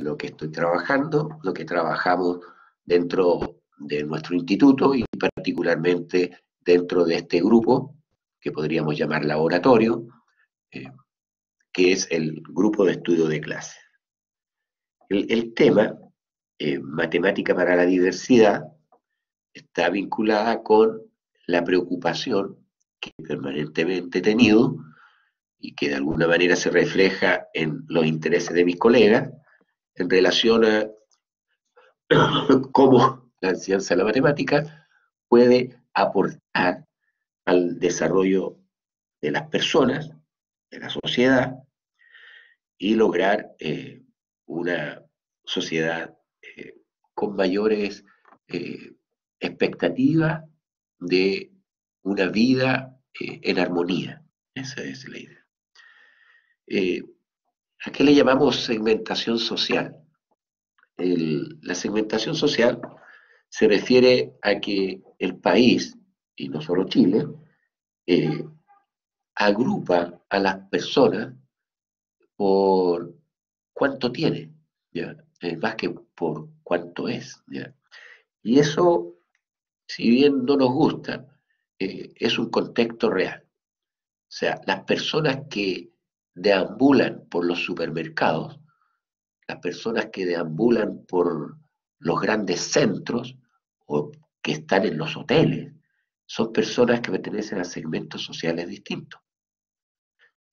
lo que estoy trabajando, lo que trabajamos dentro de nuestro instituto y particularmente dentro de este grupo que podríamos llamar laboratorio, eh, que es el grupo de estudio de clase. El tema, matemática para la diversidad, está vinculada con la preocupación que permanentemente he tenido y que de alguna manera se refleja en los intereses de mis colegas en relación a cómo la ciencia de la matemática puede aportar al desarrollo de las personas, de la sociedad, y lograr una sociedad con mayores eh, expectativas de una vida en armonía. Esa es la idea. Eh, ¿A qué le llamamos segmentación social? La segmentación social se refiere a que el país, y no solo Chile, eh, agrupa a las personas por cuánto tiene, ¿ya? Más que por cuánto es, ¿ya? Y eso, si bien no nos gusta, es un contexto real. O sea, las personas que deambulan por los supermercados, las personas que deambulan por los grandes centros o que están en los hoteles, son personas que pertenecen a segmentos sociales distintos.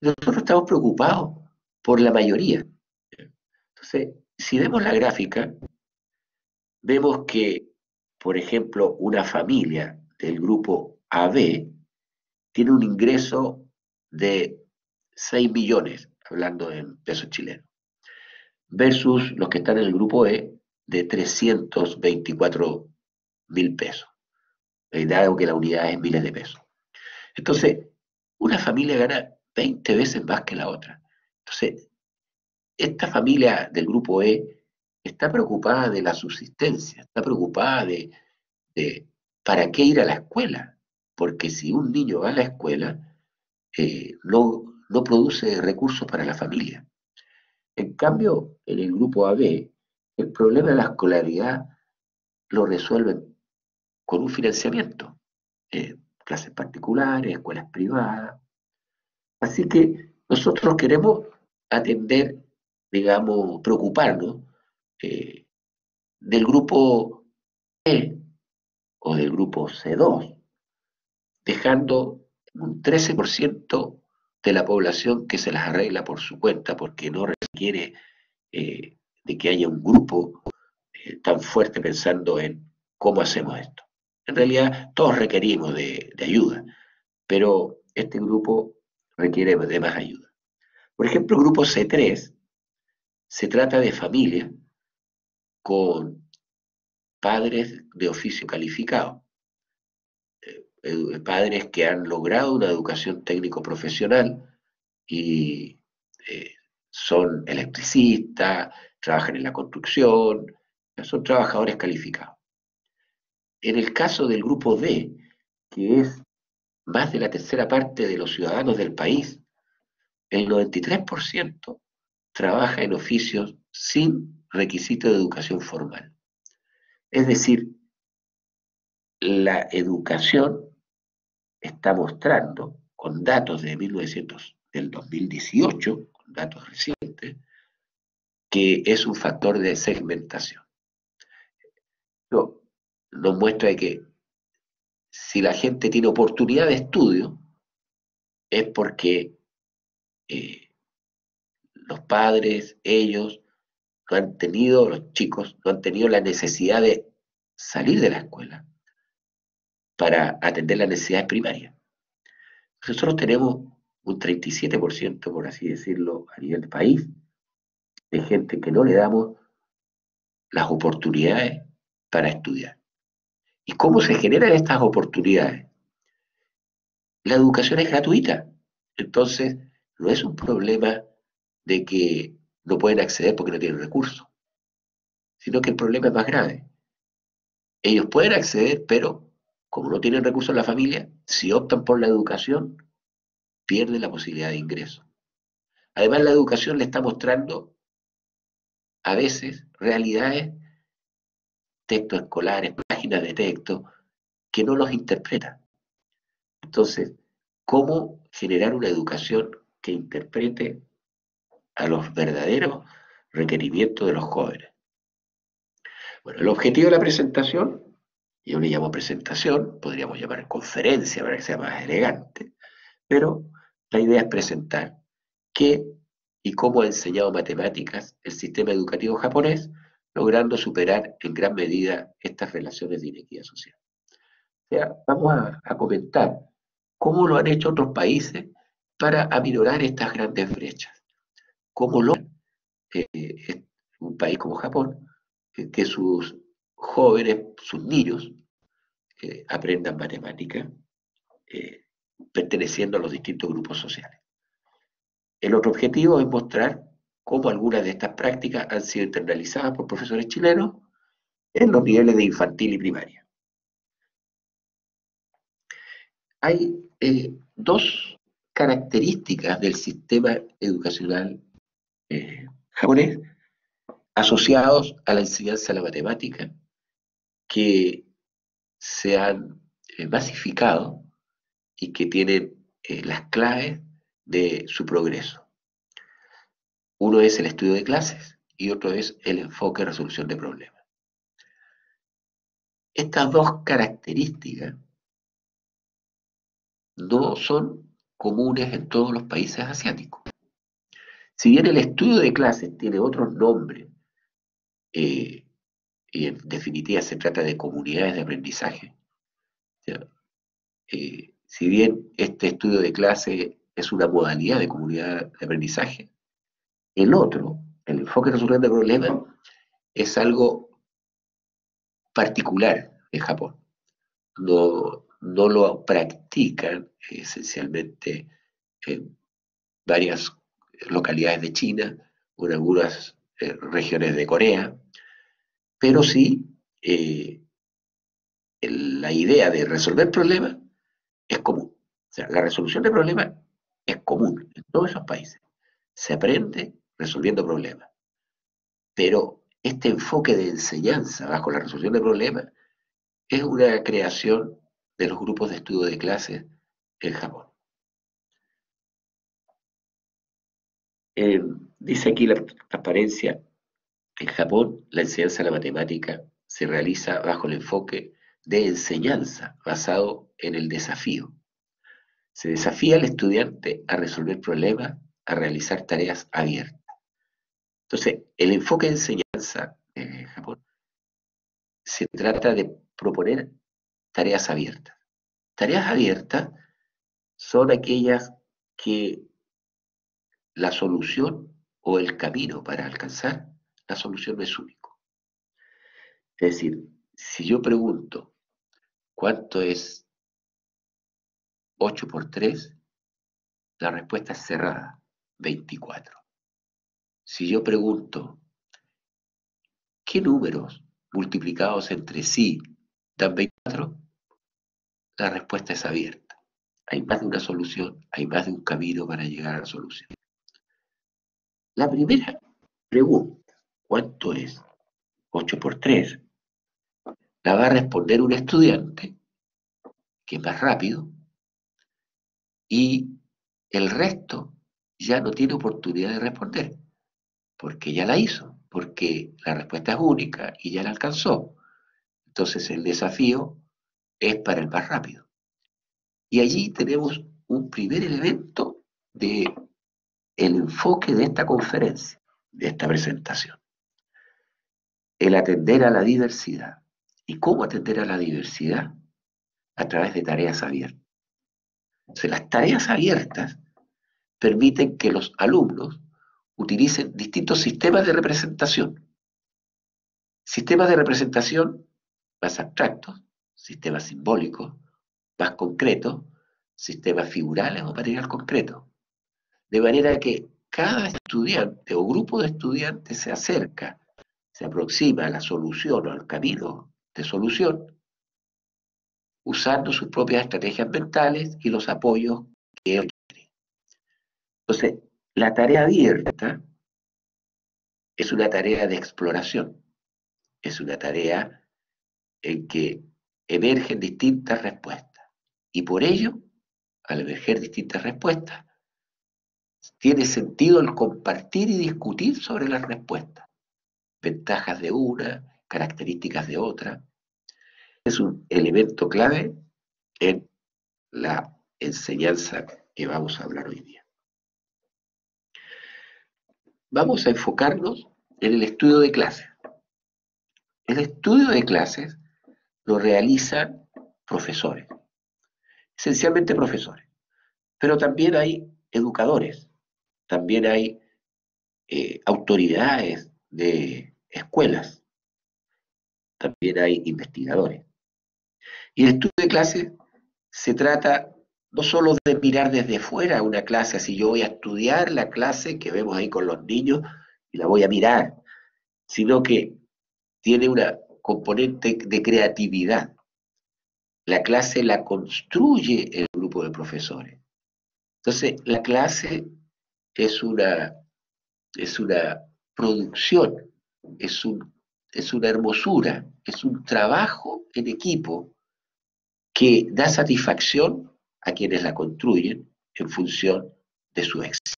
Nosotros estamos preocupados por la mayoría. Entonces, si vemos la gráfica, vemos que, por ejemplo, una familia del grupo AB tiene un ingreso de 6 millones, hablando en pesos chilenos, versus los que están en el grupo E de 324.000 pesos, dado que la unidad es miles de pesos. Entonces, una familia gana 20 veces más que la otra. Entonces, esta familia del grupo E está preocupada de la subsistencia, está preocupada de para qué ir a la escuela, porque si un niño va a la escuela, no produce recursos para la familia. En cambio, en el grupo AB, el problema de la escolaridad lo resuelven con un financiamiento, clases particulares, escuelas privadas. Así que nosotros queremos atender, digamos, preocuparnos eh, del grupo E o del grupo C2, dejando un 13% de la población que se las arregla por su cuenta porque no requiere de que haya un grupo tan fuerte pensando en cómo hacemos esto. En realidad todos requerimos de ayuda, pero este grupo requiere de más ayuda. Por ejemplo, el grupo C3 se trata de familias con padres de oficio calificado, padres que han logrado una educación técnico-profesional y son electricistas, trabajan en la construcción, son trabajadores calificados. En el caso del grupo D, que es más de la tercera parte de los ciudadanos del país, el 93% trabaja en oficios sin requisito de educación formal. Es decir, la educación está mostrando, con datos de del 2018, con datos recientes, que es un factor de segmentación. Nos muestra que si la gente tiene oportunidad de estudio, es porque los padres, ellos, no han tenido, los chicos, no han tenido la necesidad de salir de la escuela para atender las necesidades primarias. Nosotros tenemos un 37%, por así decirlo, a nivel de país, de gente que no le damos las oportunidades para estudiar. ¿Y cómo se generan estas oportunidades? La educación es gratuita, entonces no es un problema de que no pueden acceder porque no tienen recursos, sino que el problema es más grave. Ellos pueden acceder, pero como no tienen recursos en la familia, si optan por la educación, pierden la posibilidad de ingreso. Además, la educación le está mostrando a veces realidades, textos escolares, páginas de texto, que no los interpretan. Entonces, ¿cómo generar una educación que interprete a los verdaderos requerimientos de los jóvenes? Bueno, el objetivo de la presentación, yo le llamo presentación, podríamos llamar conferencia para que sea más elegante, pero la idea es presentar qué y cómo ha enseñado matemáticas el sistema educativo japonés, logrando superar en gran medida estas relaciones de inequidad social. O sea, vamos a comentar cómo lo han hecho otros países para aminorar estas grandes brechas. Cómo lo un país como Japón, que sus jóvenes, sus niños, aprendan matemática, perteneciendo a los distintos grupos sociales. El otro objetivo es mostrar cómo algunas de estas prácticas han sido internalizadas por profesores chilenos en los niveles de infantil y primaria. Hay dos características del sistema educacional japonés asociados a la enseñanza de la matemática que se han masificado y que tienen las claves de su progreso. Uno es el estudio de clases y otro es el enfoque de resolución de problemas. Estas dos características no son comunes en todos los países asiáticos. Si bien el estudio de clases tiene otros nombres, y en definitiva se trata de comunidades de aprendizaje, si bien este estudio de clase es una modalidad de comunidad de aprendizaje, el otro, el enfoque de resolución de problemas, es algo particular en Japón. No lo practican esencialmente en varias localidades de China o en algunas regiones de Corea, pero sí la idea de resolver problemas es común. O sea, la resolución de problemas es común en todos esos países. Se aprende resolviendo problemas. Pero este enfoque de enseñanza bajo la resolución de problemas es una creación de los grupos de estudio de clases en Japón. Dice aquí la transparencia, en Japón la enseñanza de la matemática se realiza bajo el enfoque de enseñanza basado en el desafío. Se desafía al estudiante a resolver problemas, a realizar tareas abiertas. Entonces, el enfoque de enseñanza en Japón se trata de proponer tareas abiertas. Tareas abiertas son aquellas que la solución o el camino para alcanzar la solución no es único. Es decir, si yo pregunto cuánto es 8 por 3, la respuesta es cerrada, 24. Si yo pregunto ¿qué números multiplicados entre sí dan 24? La respuesta es abierta. Hay más de una solución, hay más de un camino para llegar a la solución. La primera pregunta, ¿cuánto es 8 por 3? La va a responder un estudiante que es más rápido y el resto ya no tiene oportunidad de responder porque ya la hizo, porque la respuesta es única y ya la alcanzó. Entonces el desafío es para el más rápido. Y allí tenemos un primer elemento del enfoque de esta conferencia, de esta presentación. El atender a la diversidad. ¿Y cómo atender a la diversidad? A través de tareas abiertas. Entonces, las tareas abiertas permiten que los alumnos utilicen distintos sistemas de representación. Sistemas de representación más abstractos, sistemas simbólicos, más concretos, sistemas figurales o material concreto. De manera que cada estudiante o grupo de estudiantes se acerca, se aproxima a la solución o al camino de solución usando sus propias estrategias mentales y los apoyos que él quiere. Entonces, la tarea abierta es una tarea de exploración, es una tarea en que emergen distintas respuestas. Y por ello, al emerger distintas respuestas, tiene sentido el compartir y discutir sobre las respuestas, ventajas de una, características de otra. Es un elemento clave en la enseñanza que vamos a hablar hoy día. Vamos a enfocarnos en el estudio de clases. El estudio de clases lo realizan profesores, esencialmente profesores, pero también hay educadores, también hay autoridades de escuelas, también hay investigadores. Y el estudio de clases se trata no solo de mirar desde fuera una clase, así yo voy a estudiar la clase que vemos ahí con los niños y la voy a mirar, sino que tiene una componente de creatividad. La clase la construye el grupo de profesores. Entonces, la clase es una producción, es, es una hermosura, es un trabajo en equipo que da satisfacción a quienes la construyen en función de su éxito.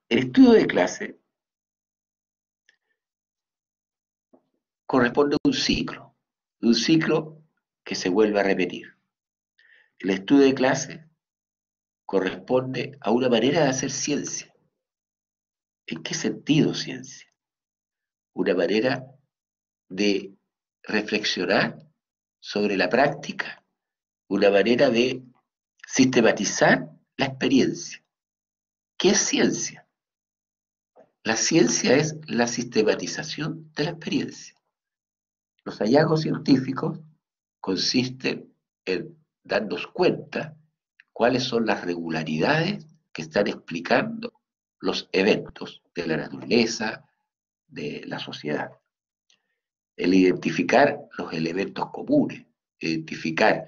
El estudio de clase corresponde a un ciclo que se vuelve a repetir. El estudio de clase corresponde a una manera de hacer ciencia. ¿En qué sentido ciencia? Una manera de reflexionar sobre la práctica, una manera de sistematizar la experiencia. ¿Qué es ciencia? La ciencia es la sistematización de la experiencia. Los hallazgos científicos consisten en darnos cuenta cuáles son las regularidades que están explicando los eventos de la naturaleza, de la sociedad. El identificar los elementos comunes, identificar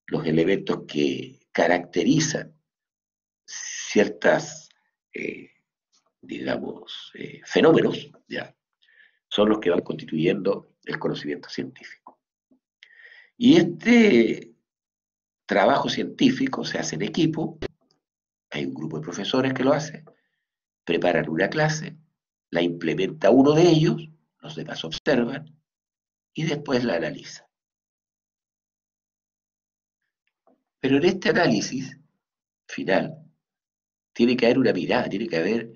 los elementos que caracterizan ciertas, fenómenos, ¿ya? Son los que van constituyendo el conocimiento científico. Y este trabajo científico se hace en equipo, hay un grupo de profesores que lo hace, preparan una clase, la implementa uno de ellos, los demás observan y después la analizan. Pero en este análisis final tiene que haber una mirada, tiene que haber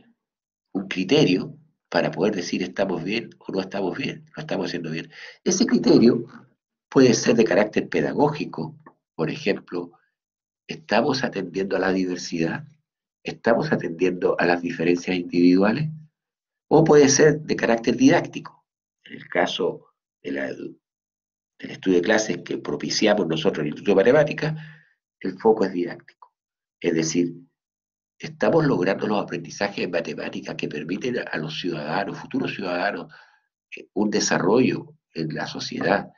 un criterio para poder decir estamos bien o no estamos bien, lo estamos haciendo bien. Ese criterio puede ser de carácter pedagógico, por ejemplo, ¿estamos atendiendo a la diversidad? ¿Estamos atendiendo a las diferencias individuales? O puede ser de carácter didáctico. En el caso del estudio de clases que propiciamos nosotros en el Instituto de Matemáticas, el foco es didáctico. Es decir, estamos logrando los aprendizajes en matemáticas que permiten a los ciudadanos, futuros ciudadanos, un desarrollo en la sociedad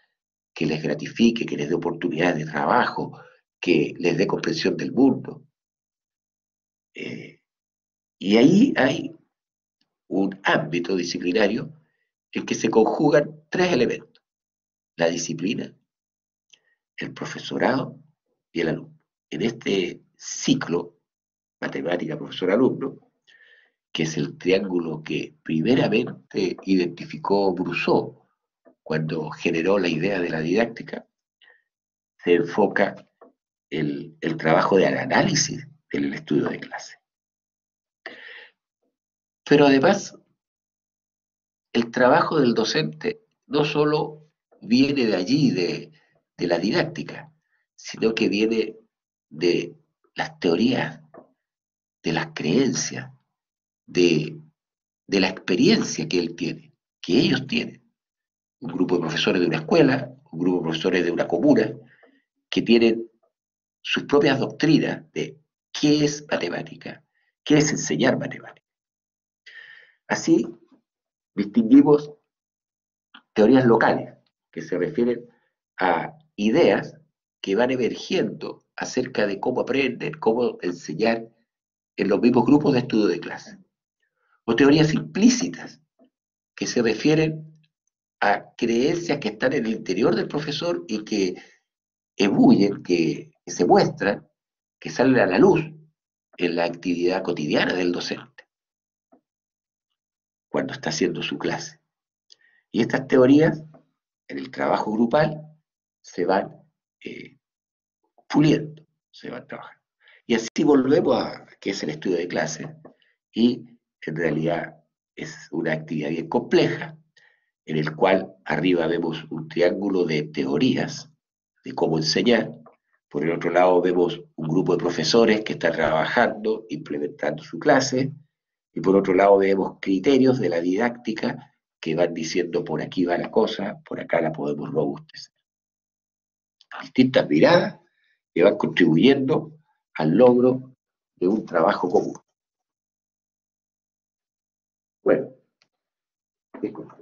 que les gratifique, que les dé oportunidades de trabajo, que les dé comprensión del mundo. Y ahí hay un ámbito disciplinario en que se conjugan tres elementos: la disciplina, el profesorado y el alumno. En este ciclo, matemática, profesor, alumno, que es el triángulo que primeramente identificó Brousseau cuando generó la idea de la didáctica, se enfoca el trabajo de análisis del estudio de clase. Pero además, el trabajo del docente no solo viene de allí, de la didáctica, sino que viene de las teorías, de las creencias, de la experiencia que él tiene, que ellos tienen. Un grupo de profesores de una escuela, un grupo de profesores de una comuna, que tienen sus propias doctrinas de qué es matemática, qué es enseñar matemática. Así distinguimos teorías locales, que se refieren a ideas que van emergiendo acerca de cómo aprender, cómo enseñar en los mismos grupos de estudio de clase. o teorías implícitas, que se refieren a creencias que están en el interior del profesor y que ebullen, que se muestran, que salen a la luz en la actividad cotidiana del docente, cuando está haciendo su clase. Y estas teorías, en el trabajo grupal, se van puliendo, se van trabajando. Y así volvemos a que es el estudio de clase, y en realidad es una actividad bien compleja, en el cual arriba vemos un triángulo de teorías de cómo enseñar. Por el otro lado vemos un grupo de profesores que están trabajando, implementando su clase, y por otro lado vemos criterios de la didáctica que van diciendo por aquí va la cosa, por acá la podemos robustecer. Distintas miradas que van contribuyendo al logro de un trabajo común. Bueno, disculpa.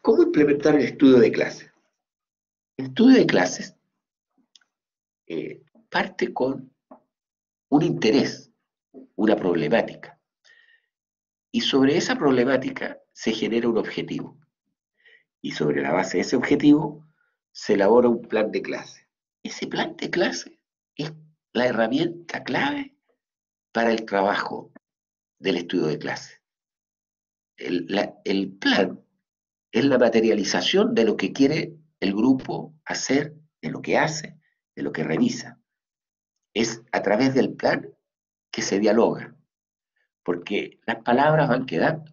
¿Cómo implementar el estudio de clases? El estudio de clases parte con un interés, una problemática, y sobre esa problemática se genera un objetivo, y sobre la base de ese objetivo se elabora un plan de clase. Ese plan de clase es la herramienta clave para el trabajo del estudio de clase. El plan es la materialización de lo que quiere el grupo hacer, de lo que hace, de lo que revisa. Es a través del plan que se dialoga, porque las palabras van quedando,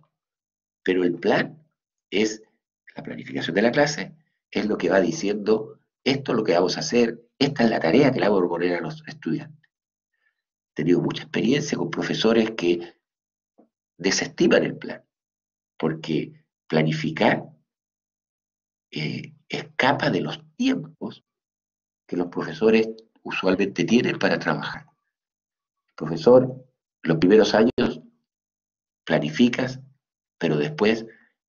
pero el plan es la planificación de la clase, es lo que va diciendo, esto es lo que vamos a hacer, esta es la tarea que le vamos a proponer a los estudiantes. He tenido mucha experiencia con profesores que desestiman el plan, porque planificar escapa de los tiempos que los profesores usualmente tienen para trabajar. El profesor, los primeros años, planificas, pero después,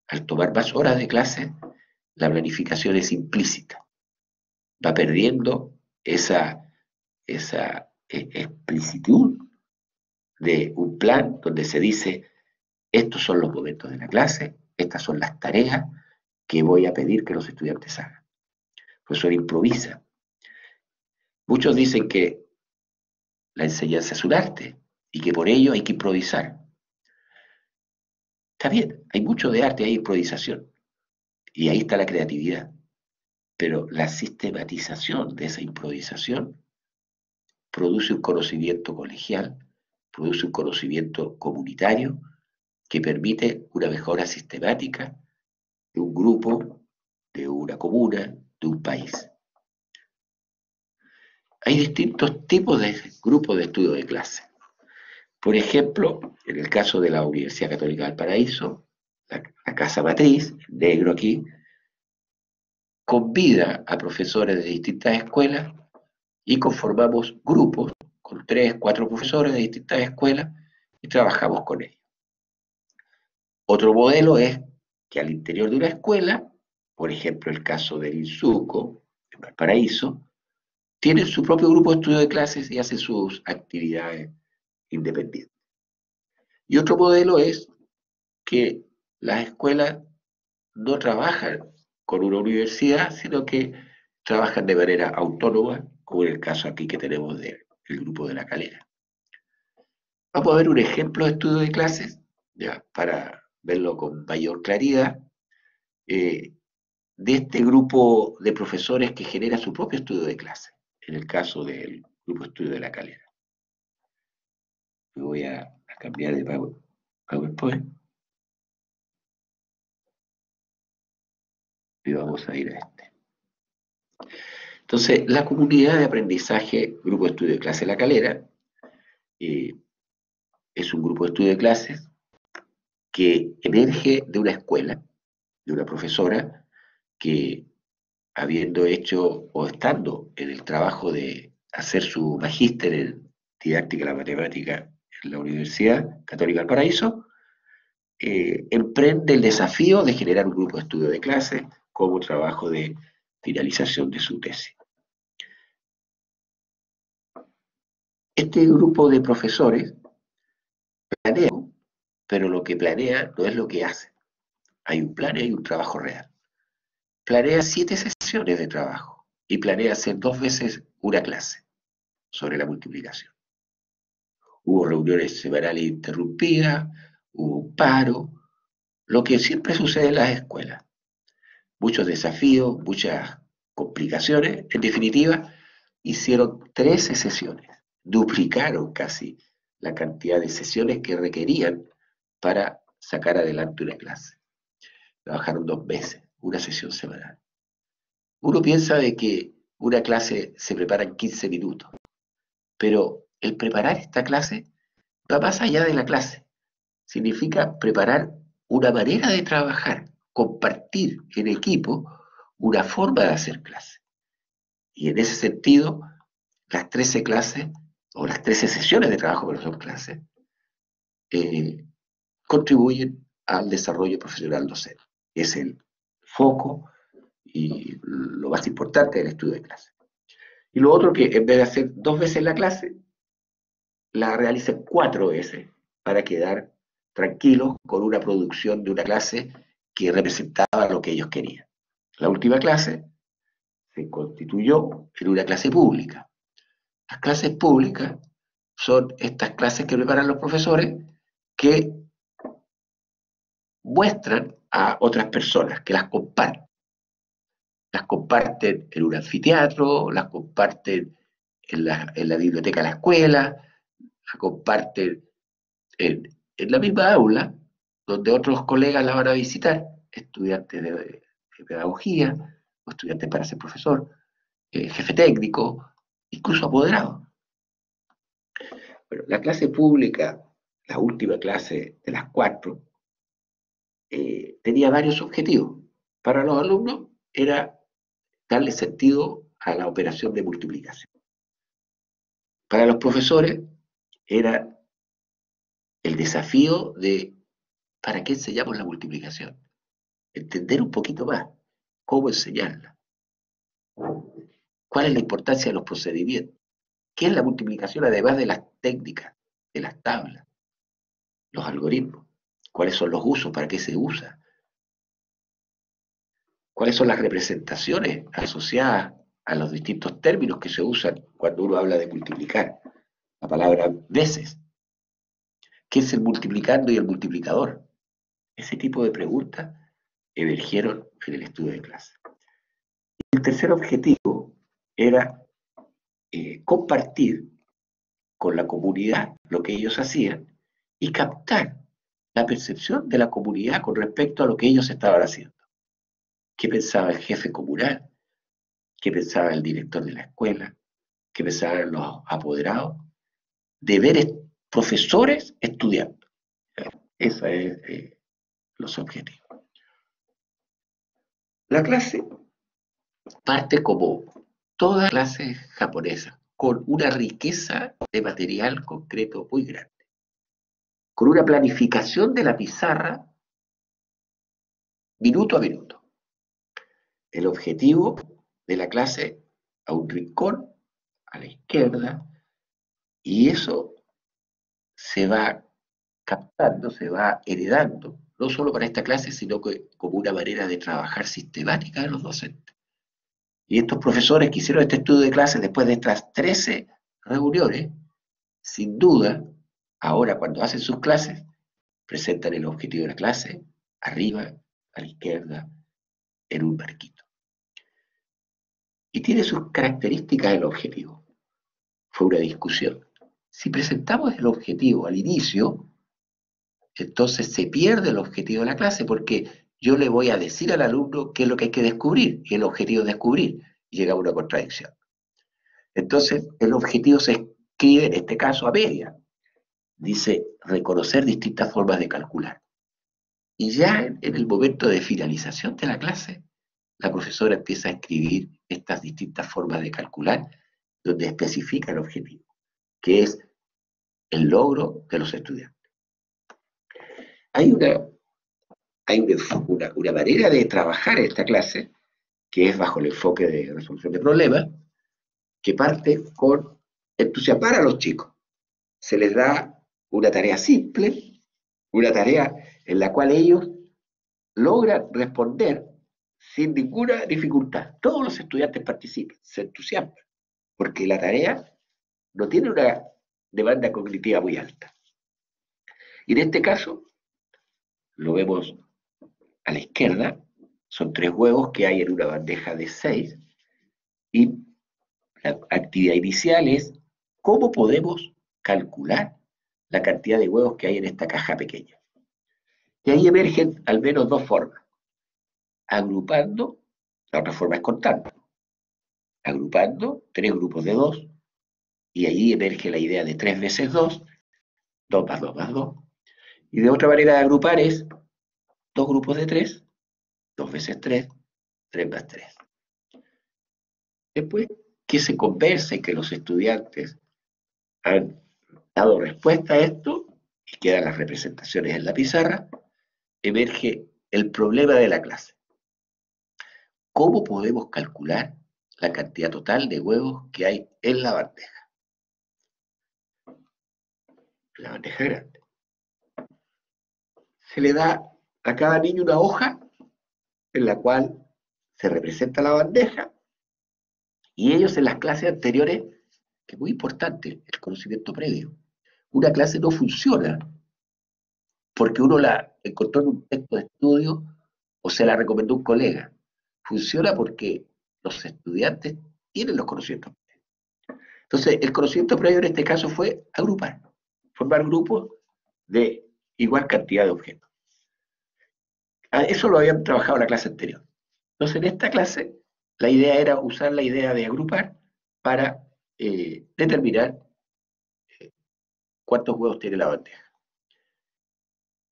al tomar más horas de clase, la planificación es implícita. Va perdiendo esa explicitud de un plan donde se dice, estos son los momentos de la clase, estas son las tareas que voy a pedir que los estudiantes hagan. El profesor improvisa. Muchos dicen que la enseñanza es un arte y que por ello hay que improvisar. Está bien, hay mucho de arte, hay improvisación, y ahí está la creatividad, pero la sistematización de esa improvisación produce un conocimiento colegial, produce un conocimiento comunitario que permite una mejora sistemática de un grupo, de una comuna, de un país. Hay distintos tipos de grupos de estudio de clase. Por ejemplo, en el caso de la Universidad Católica del Paraíso, la casa matriz, negro aquí, convida a profesores de distintas escuelas y conformamos grupos con 3, 4 profesores de distintas escuelas y trabajamos con ellos. Otro modelo es que al interior de una escuela, por ejemplo el caso del INSUCO, en Valparaíso, tienen su propio grupo de estudio de clases y hacen sus actividades independientes. Y otro modelo es que las escuelas no trabajan con una universidad, sino que trabajan de manera autónoma, como en el caso aquí que tenemos del grupo de La Calera. Vamos a ver un ejemplo de estudio de clases, ya, para verlo con mayor claridad, de este grupo de profesores que genera su propio estudio de clase, en el caso del grupo de estudio de La Calera. Me voy a cambiar de PowerPoint y vamos a ir a este. Entonces, la comunidad de aprendizaje, grupo de estudio de clase La Calera, es un grupo de estudio de clases que emerge de una escuela, de una profesora que, habiendo hecho o estando en el trabajo de hacer su magíster en didáctica de la matemática en la Universidad Católica del Paraíso, emprende el desafío de generar un grupo de estudio de clases como trabajo de finalización de su tesis. Este grupo de profesores planea, pero lo que planea no es lo que hace. Hay un plan y hay un trabajo real. Planea 7 sesiones de trabajo y planea hacer 2 veces una clase sobre la multiplicación. Hubo reuniones semanales interrumpidas, hubo un paro, lo que siempre sucede en las escuelas. Muchos desafíos, muchas complicaciones. En definitiva, hicieron 13 sesiones, duplicaron casi la cantidad de sesiones que requerían para sacar adelante una clase. Trabajaron 2 meses, una sesión semanal. Uno piensa de que una clase se prepara en 15 minutos, pero el preparar esta clase va más allá de la clase. Significa preparar una manera de trabajar, compartir en equipo una forma de hacer clase. Y en ese sentido, las 13 clases o las 13 sesiones de trabajo, pero son clases, eh, contribuyen al desarrollo profesional docente. Es el foco y lo más importante del estudio de clase. Y lo otro que en vez de hacer 2 veces la clase, la realicen 4 veces para quedar tranquilos con una producción de una clase que representaba lo que ellos querían. La última clase se constituyó en una clase pública. Las clases públicas son estas clases que preparan los profesores que muestran a otras personas, que las comparten. Las comparten en un anfiteatro, las comparten en la biblioteca de la escuela, las comparten en la misma aula, donde otros colegas la van a visitar, estudiantes de pedagogía, o estudiantes para ser profesor, jefe técnico, incluso apoderado. Bueno, la clase pública, la última clase de las 4, tenía varios objetivos. Para los alumnos era darle sentido a la operación de multiplicación. Para los profesores era el desafío de ¿para qué enseñamos la multiplicación? Entender un poquito más cómo enseñarla, cuál es la importancia de los procedimientos, qué es la multiplicación además de las técnicas, de las tablas, los algoritmos, cuáles son los usos, para qué se usa, cuáles son las representaciones asociadas a los distintos términos que se usan cuando uno habla de multiplicar. La palabra veces. ¿Qué es el multiplicando y el multiplicador? Ese tipo de preguntas emergieron en el estudio de clase. El tercer objetivo era compartir con la comunidad lo que ellos hacían y captar la percepción de la comunidad con respecto a lo que ellos estaban haciendo. ¿Qué pensaba el jefe comunal? ¿Qué pensaba el director de la escuela? ¿Qué pensaban los apoderados? De ver profesores estudiando. Esos son los objetivos. La clase parte como toda clase japonesa, con una riqueza de material concreto muy grande, con una planificación de la pizarra minuto a minuto. El objetivo de la clase a un rincón, a la izquierda, y eso se va captando, se va heredando, no solo para esta clase, sino que como una manera de trabajar sistemática de los docentes. Y estos profesores que hicieron este estudio de clase después de estas 13 reuniones, sin duda, ahora cuando hacen sus clases, presentan el objetivo de la clase arriba, a la izquierda, en un marquito. Y tiene sus características el objetivo. Fue una discusión. Si presentamos el objetivo al inicio, entonces se pierde el objetivo de la clase porque yo le voy a decir al alumno qué es lo que hay que descubrir, y el objetivo es descubrir, y llega a una contradicción. Entonces, el objetivo se escribe, en este caso, a media. Dice, reconocer distintas formas de calcular. Y ya en el momento de finalización de la clase, la profesora empieza a escribir estas distintas formas de calcular, donde especifica el objetivo, que es el logro de los estudiantes. Hay una manera de trabajar esta clase, que es bajo el enfoque de resolución de problemas, que parte con entusiasmar a los chicos. Se les da una tarea simple, una tarea en la cual ellos logran responder sin ninguna dificultad. Todos los estudiantes participan, se entusiasman, porque la tarea no tiene una demanda cognitiva muy alta. Y en este caso, lo vemos a la izquierda, son 3 huevos que hay en una bandeja de 6, y la actividad inicial es cómo podemos calcular la cantidad de huevos que hay en esta caja pequeña. Y ahí emergen al menos 2 formas. Agrupando, la otra forma es contando. Agrupando 3 grupos de 2, y allí emerge la idea de 3 veces 2, 2 más 2 más 2. Y de otra manera de agrupar es 2 grupos de 3, 2 veces 3, 3 más 3. Después que se converse, que los estudiantes han dado respuesta a esto, y quedan las representaciones en la pizarra, emerge el problema de la clase. ¿Cómo podemos calcular la cantidad total de huevos que hay en la bandeja? La bandeja grande. Se le da a cada niño una hoja en la cual se representa la bandeja, y ellos en las clases anteriores, que es muy importante el conocimiento previo, una clase no funciona porque uno la encontró en un texto de estudio o se la recomendó un colega. Funciona porque los estudiantes tienen los conocimientos. Entonces, el conocimiento previo en este caso fue agrupar, formar grupos de igual cantidad de objetos. Eso lo habían trabajado en la clase anterior. Entonces, en esta clase, la idea era usar la idea de agrupar para determinar cuántos huevos tiene la bandeja.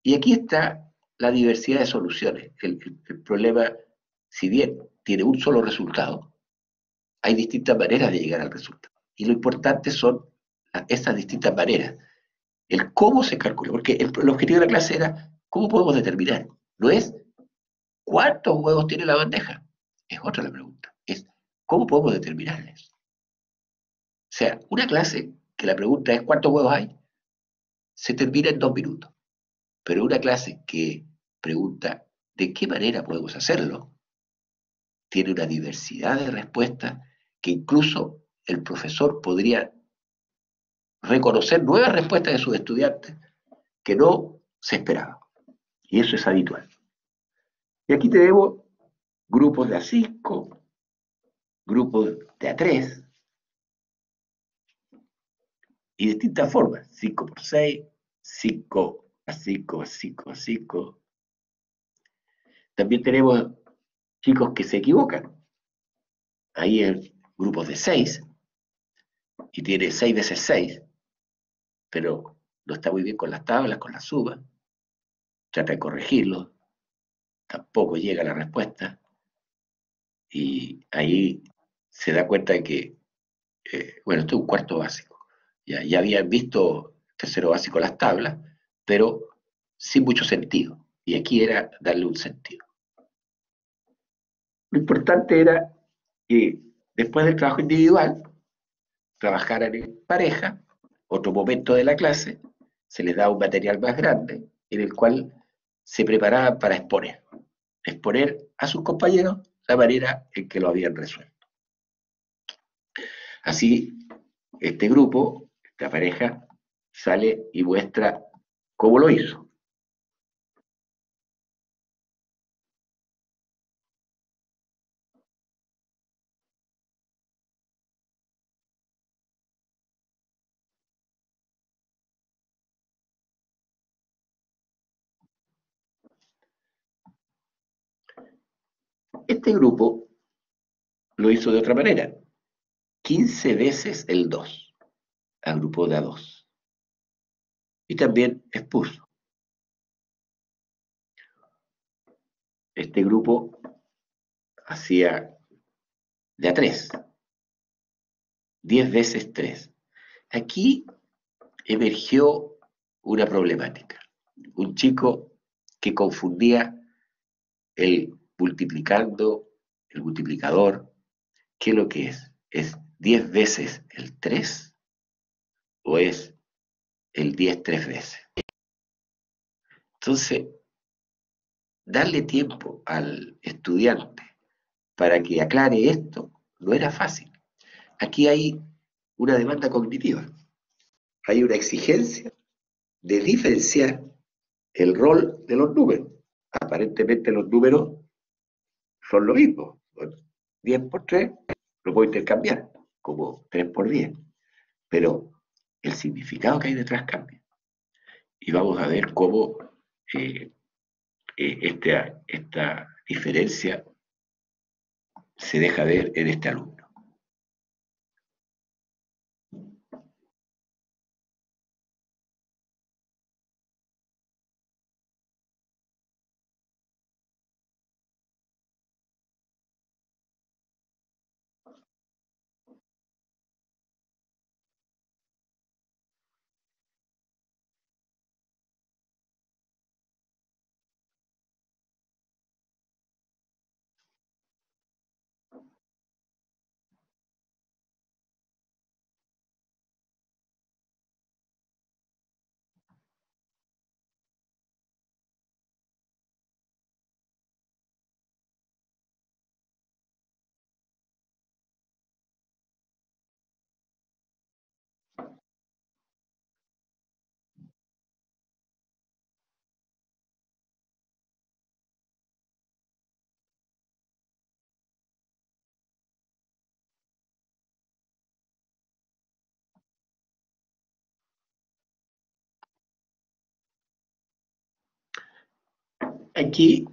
Y aquí está la diversidad de soluciones. El problema, si bien tiene un solo resultado, hay distintas maneras de llegar al resultado. Y lo importante son esas distintas maneras. El cómo se calcula, porque el objetivo de la clase era cómo podemos determinar. No es cuántos huevos tiene la bandeja, es otra la pregunta. Es cómo podemos determinarles. O sea, una clase que la pregunta es cuántos huevos hay, se termina en 2 minutos. Pero una clase que pregunta de qué manera podemos hacerlo, tiene una diversidad de respuestas que incluso el profesor podría reconocer nuevas respuestas de sus estudiantes que no se esperaba. Y eso es habitual. Y aquí tenemos grupos de A5, grupos de A3, y distintas formas, 5 por 6, 5 a 5 a 5 a 5. También tenemos chicos que se equivocan. Ahí hay grupos de 6, y tiene 6 veces 6, pero no está muy bien con las tablas, con las sumas, trata de corregirlo, tampoco llega a la respuesta, y ahí se da cuenta de que, bueno, esto es un cuarto básico, ya habían visto tercero básico las tablas, pero sin mucho sentido, y aquí era darle un sentido. Lo importante era que después del trabajo individual, trabajaran en pareja, otro momento de la clase, se les da un material más grande en el cual se preparaban para exponer a sus compañeros la manera en que lo habían resuelto. Así, este grupo, esta pareja, sale y muestra cómo lo hizo. Este grupo lo hizo de otra manera, 15 veces el 2, agrupó de a 2. Y también expuso. Este grupo hacía de a 3, 10 veces 3. Aquí emergió una problemática. Un chico que confundía el multiplicando, el multiplicador. ¿Qué es lo que es? ¿Es 10 veces el 3 o es el 10 tres veces. Entonces, darle tiempo al estudiante para que aclare esto no era fácil. Aquí hay una demanda cognitiva, hay una exigencia de diferenciar el rol de los números. Aparentemente los números son lo mismo. Bueno, 10 por 3 lo puedo intercambiar, como 3 por 10, pero el significado que hay detrás cambia. Y vamos a ver cómo eh, esta diferencia se deja ver en este alumno. Aquí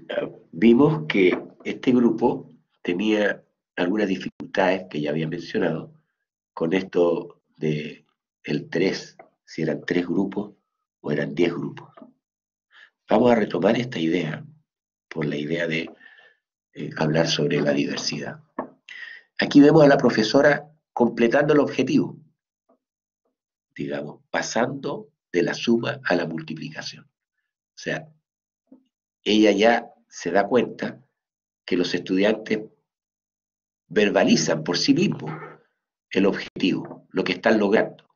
vimos que este grupo tenía algunas dificultades que ya había mencionado con esto de el 3, si eran 3 grupos o eran 10 grupos. Vamos a retomar esta idea por la idea de hablar sobre la diversidad. Aquí vemos a la profesora completando el objetivo, digamos, pasando de la suma a la multiplicación. O sea, ella ya se da cuenta que los estudiantes verbalizan por sí mismos el objetivo, lo que están logrando.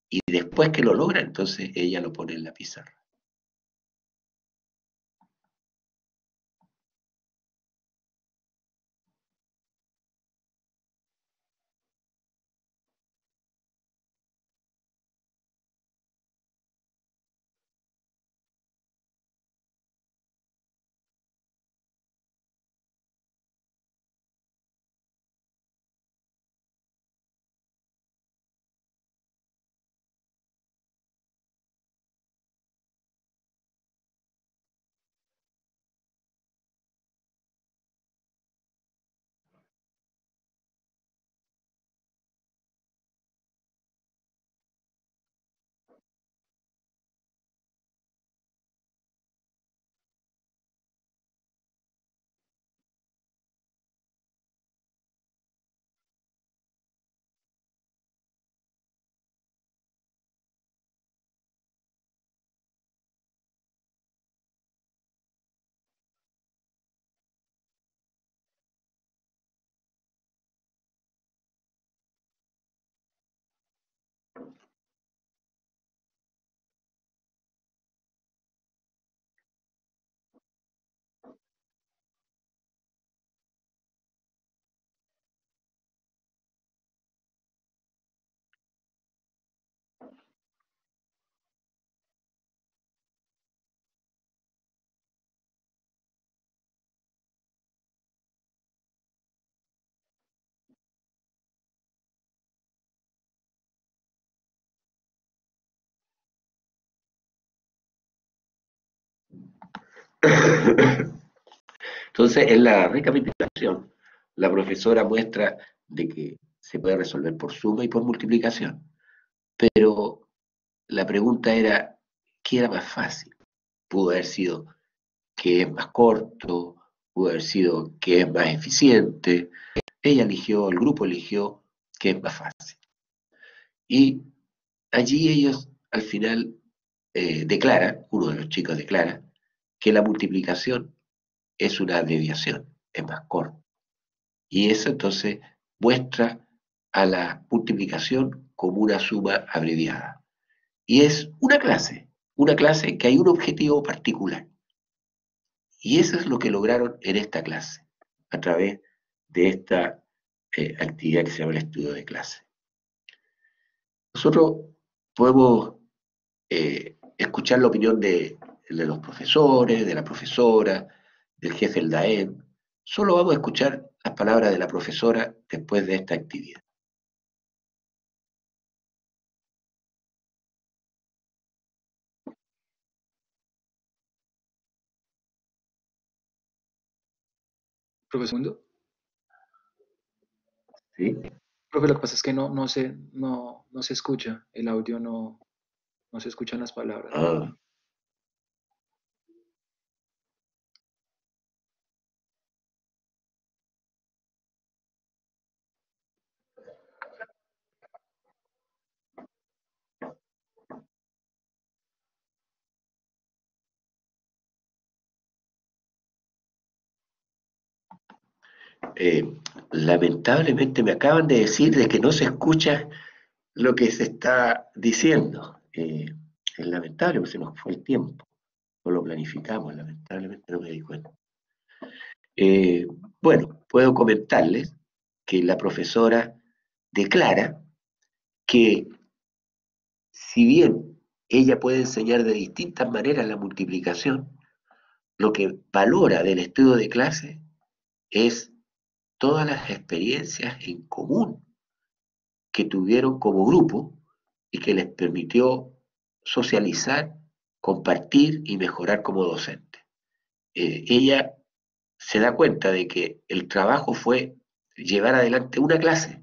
Y después que lo logran, entonces ella lo pone en la pizarra. Entonces, en la recapitulación, la profesora muestra de que se puede resolver por suma y por multiplicación, pero la pregunta era, ¿qué era más fácil? Pudo haber sido que es más corto, pudo haber sido que es más eficiente. Ella eligió, el grupo eligió que es más fácil. Y allí ellos al final declaran, uno de los chicos declara, que la multiplicación es una abreviación, es más corto. Y eso entonces muestra a la multiplicación como una suma abreviada. Y es una clase que hay un objetivo particular. Y eso es lo que lograron en esta clase, a través de esta actividad que se llama el estudio de clase. Nosotros podemos escuchar la opinión de los profesores, de la profesora, del jefe del DAEM. Solo vamos a escuchar las palabras de la profesora después de esta actividad. Profesor Mundo. ¿Sí? Profe, lo que pasa es que no se escucha, el audio no se escuchan las palabras. Ah, eh, lamentablemente me acaban de decir de que no se escucha lo que se está diciendo. Es lamentable porque se nos fue el tiempo. No lo planificamos, lamentablemente no me di cuenta. Eh, bueno, puedo comentarles que la profesora declara que si bien ella puede enseñar de distintas maneras la multiplicación, lo que valora del estudio de clase es todas las experiencias en común que tuvieron como grupo y que les permitió socializar, compartir y mejorar como docente. Ella se da cuenta de que el trabajo fue llevar adelante una clase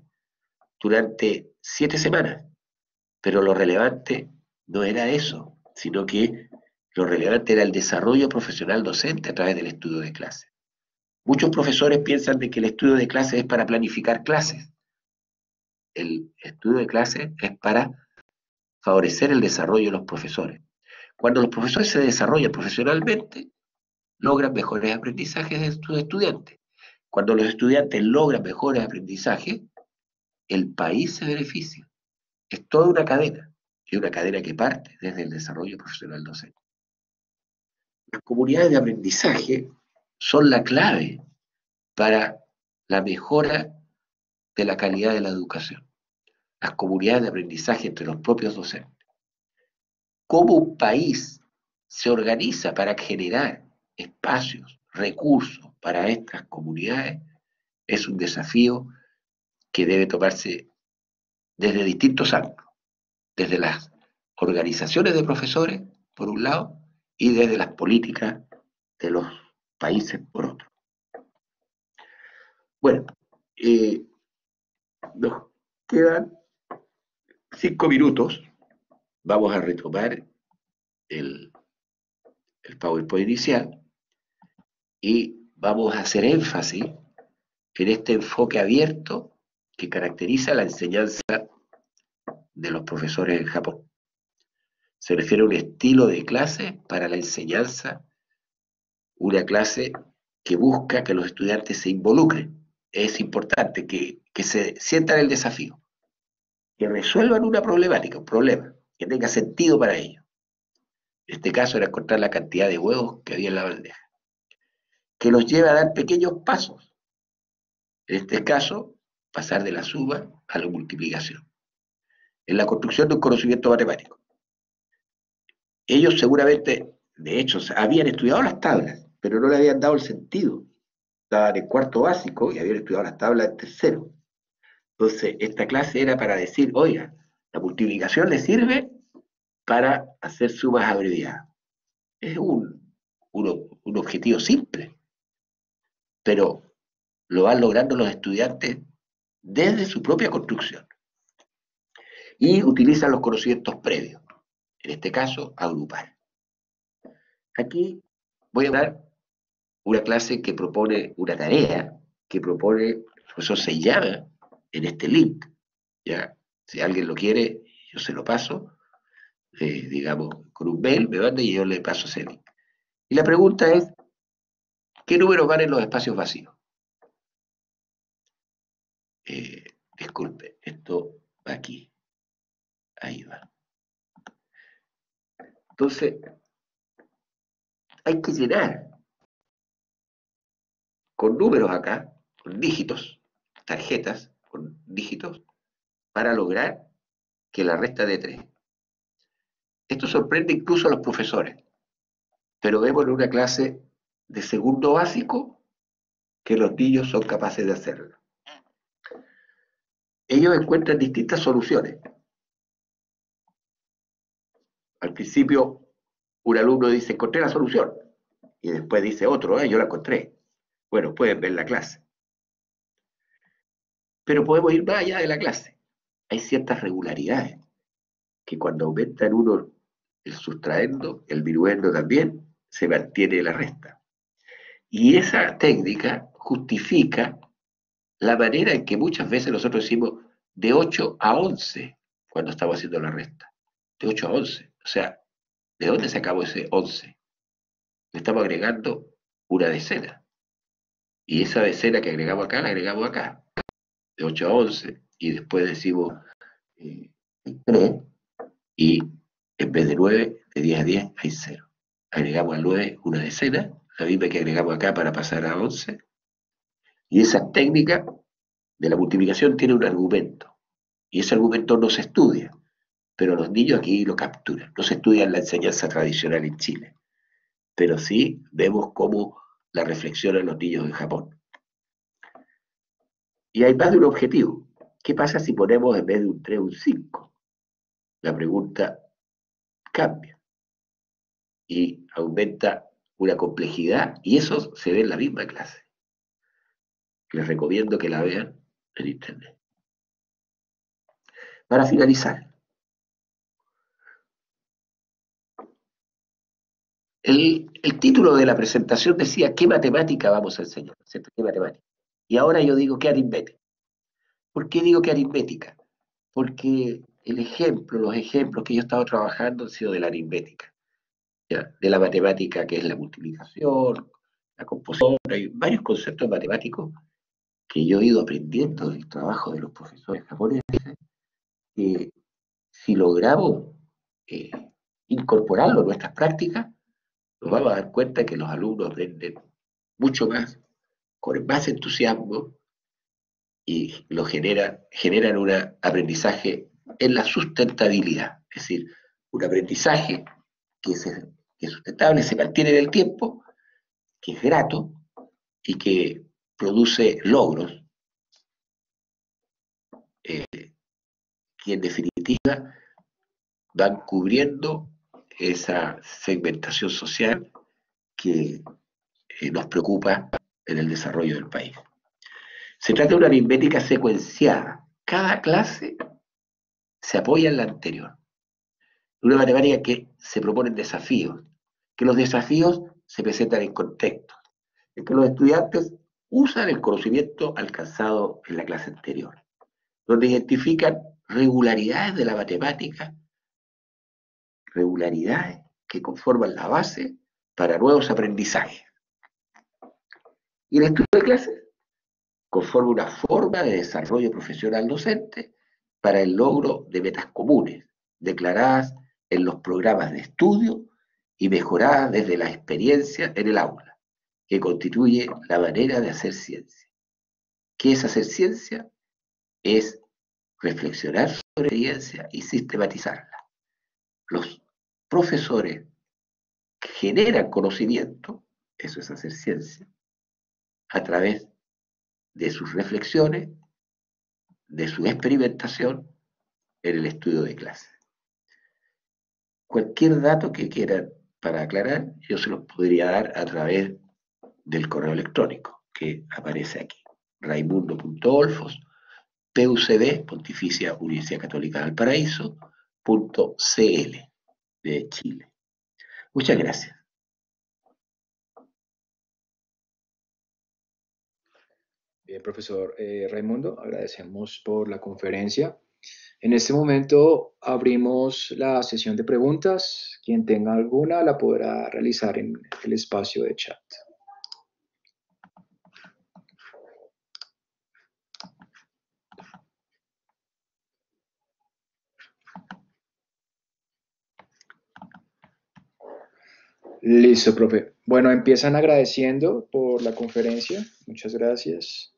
durante 7 semanas, pero lo relevante no era eso, sino que lo relevante era el desarrollo profesional docente a través del estudio de clase. Muchos profesores piensan de que el estudio de clase es para planificar clases. El estudio de clase es para favorecer el desarrollo de los profesores. Cuando los profesores se desarrollan profesionalmente, logran mejores aprendizajes de sus estudiantes. Cuando los estudiantes logran mejores aprendizajes, el país se beneficia. Es toda una cadena, y una cadena que parte desde el desarrollo profesional docente. Las comunidades de aprendizaje son la clave para la mejora de la calidad de la educación. Las comunidades de aprendizaje entre los propios docentes. Cómo un país se organiza para generar espacios, recursos para estas comunidades, es un desafío que debe tomarse desde distintos ángulos, desde las organizaciones de profesores, por un lado, y desde las políticas de los países, por otro. Bueno, nos quedan 5 minutos. Vamos a retomar el, el PowerPoint inicial y vamos a hacer énfasis en este enfoque abierto que caracteriza la enseñanza de los profesores en Japón. Se refiere a un estilo de clase para la enseñanza, una clase que busca que los estudiantes se involucren. Es importante que se sientan el desafío, que resuelvan una problemática, un problema, que tenga sentido para ellos. En este caso era encontrar la cantidad de huevos que había en la bandeja, que los lleva a dar pequeños pasos. En este caso, pasar de la suma a la multiplicación. En la construcción de un conocimiento matemático. Ellos seguramente, de hecho, habían estudiado las tablas, pero no le habían dado el sentido. Estaban en cuarto básico y habían estudiado las tablas en tercero. Entonces, esta clase era para decir, oiga, la multiplicación le sirve para hacer sumas abreviadas. Es un objetivo simple, pero lo van logrando los estudiantes desde su propia construcción. Y utilizan los conocimientos previos, en este caso, agrupar. Aquí voy a dar una clase que propone una tarea, que propone, el profesor se llama en este link, ¿ya? Si alguien lo quiere, yo se lo paso, digamos, con un mail, me manda y yo le paso ese link. Y la pregunta es, ¿qué números van en los espacios vacíos? Disculpe, esto va aquí. Ahí va. Entonces, hay que llenar con números acá, con dígitos, tarjetas con dígitos, para lograr que la resta dé 3. Esto sorprende incluso a los profesores, pero vemos en una clase de segundo básico que los niños son capaces de hacerlo. Ellos encuentran distintas soluciones. Al principio, un alumno dice, encontré la solución, y después dice otro, yo la encontré. Bueno, pueden ver la clase. Pero podemos ir más allá de la clase. Hay ciertas regularidades que cuando aumenta en uno el sustraendo, el diluendo también, se mantiene la resta. Y esa técnica justifica la manera en que muchas veces nosotros decimos de 8 a 11 cuando estamos haciendo la resta. De 8 a 11. O sea, ¿de dónde sacamos ese 11? Le estamos agregando una decena. Y esa decena que agregamos acá, la agregamos acá. De 8 a 11. Y después decimos 3. Y en vez de 9, de 10 a 10 hay 0. Agregamos al 9 una decena, la misma que agregamos acá para pasar a 11. Y esa técnica de la multiplicación tiene un argumento. Y ese argumento no se estudia, pero los niños aquí lo capturan. No se estudia en la enseñanza tradicional en Chile, pero sí vemos cómo la reflexionan los niños en Japón. Y hay más de un objetivo. ¿Qué pasa si ponemos en vez de un 3 un 5? La pregunta cambia y aumenta una complejidad, y eso se ve en la misma clase. Les recomiendo que la vean en internet. Para finalizar, el título de la presentación decía ¿qué matemática vamos a enseñar? ¿Cierto? ¿Qué matemática? Y ahora yo digo ¿qué aritmética? ¿Por qué digo ¿qué aritmética? Porque los ejemplos que yo he estado trabajando han sido de la aritmética, ¿ya? De la matemática que es la multiplicación, la composición, hay varios conceptos matemáticos que yo he ido aprendiendo del trabajo de los profesores japoneses, que si logramos eh, incorporarlo a nuestras prácticas, nos vamos a dar cuenta que los alumnos aprenden mucho más, con más entusiasmo, y generan un aprendizaje en la sustentabilidad, es decir, un aprendizaje que es sustentable, se mantiene en el tiempo, que es grato y que produce logros, que en definitiva van cubriendo esa segmentación social que nos preocupa en el desarrollo del país. Se trata de una aritmética secuenciada. Cada clase se apoya en la anterior. Una matemática que se proponen desafíos, que los desafíos se presentan en contextos, en que los estudiantes usan el conocimiento alcanzado en la clase anterior, donde identifican regularidades de la matemática, regularidades que conforman la base para nuevos aprendizajes. Y el estudio de clases conforma una forma de desarrollo profesional docente para el logro de metas comunes, declaradas en los programas de estudio y mejoradas desde la experiencia en el aula, que constituye la manera de hacer ciencia. ¿Qué es hacer ciencia? Es reflexionar sobre la experiencia y sistematizarla. Los profesores generan conocimiento, eso es hacer ciencia, a través de sus reflexiones, de su experimentación en el estudio de clase. Cualquier dato que quieran para aclarar, yo se los podría dar a través del correo electrónico que aparece aquí, raimundo.olfos, PUCD, Pontificia Universidad Católica del Paraíso, .cl de Chile. Muchas gracias. Bien, profesor Raimundo, agradecemos por la conferencia. En este momento abrimos la sesión de preguntas. Quien tenga alguna la podrá realizar en el espacio de chat. Listo, profe. Bueno, empiezan agradeciendo por la conferencia. Muchas gracias.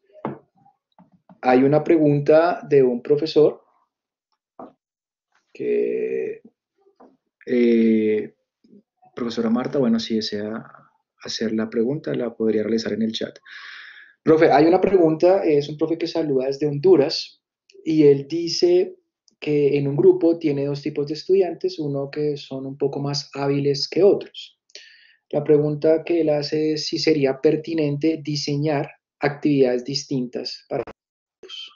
Hay una pregunta de un profesor que, eh, profesora Marta, bueno, si desea hacer la pregunta, la podría realizar en el chat. Profe, hay una pregunta, es un profe que saluda desde Honduras y él dice que en un grupo tiene dos tipos de estudiantes, uno que son un poco más hábiles que otros. La pregunta que él hace es si sería pertinente diseñar actividades distintas para ellos.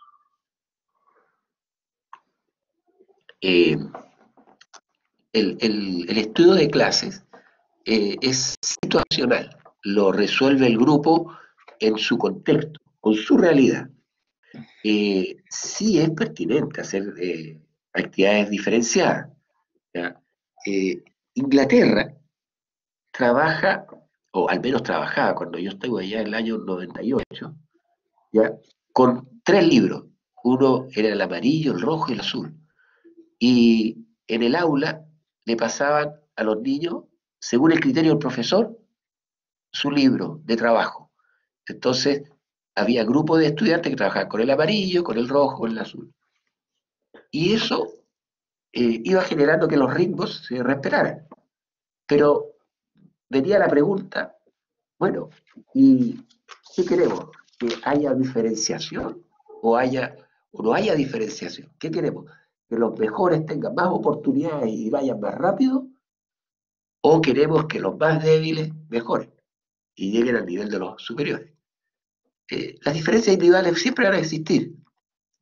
Eh, el estudio de clases es situacional, lo resuelve el grupo en su contexto, con su realidad. Sí es pertinente hacer actividades diferenciadas. ¿Ya? Eh, Inglaterra trabaja, o al menos trabajaba cuando yo estuve allá en el año 98, ¿ya? Con tres libros. Uno era el amarillo, el rojo y el azul. Y en el aula le pasaban a los niños, según el criterio del profesor, su libro de trabajo. Entonces, había grupos de estudiantes que trabajaban con el amarillo, con el rojo, con el azul. Y eso iba generando que los ritmos se respetaran. Pero venía la pregunta, bueno, ¿y qué queremos? ¿Que haya diferenciación o no haya diferenciación? ¿Qué queremos? ¿Que los mejores tengan más oportunidades y vayan más rápido? ¿O queremos que los más débiles mejoren y lleguen al nivel de los superiores? Las diferencias individuales siempre van a existir.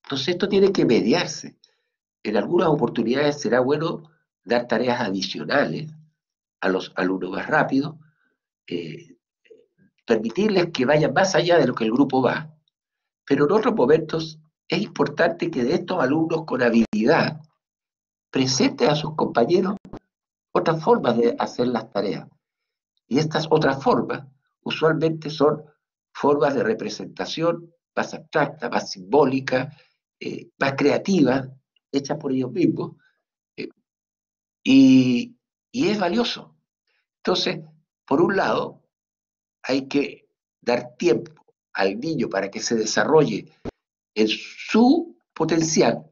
Entonces esto tiene que mediarse. En algunas oportunidades será bueno dar tareas adicionales a los alumnos más rápidos, eh, permitirles que vayan más allá de lo que el grupo va, pero en otros momentos es importante que de estos alumnos con habilidad presenten a sus compañeros otras formas de hacer las tareas. Y estas otras formas usualmente son formas de representación más abstractas, más simbólicas, más creativas, hechas por ellos mismos, eh, y, y es valioso. Entonces, por un lado, hay que dar tiempo al niño para que se desarrolle en su potencial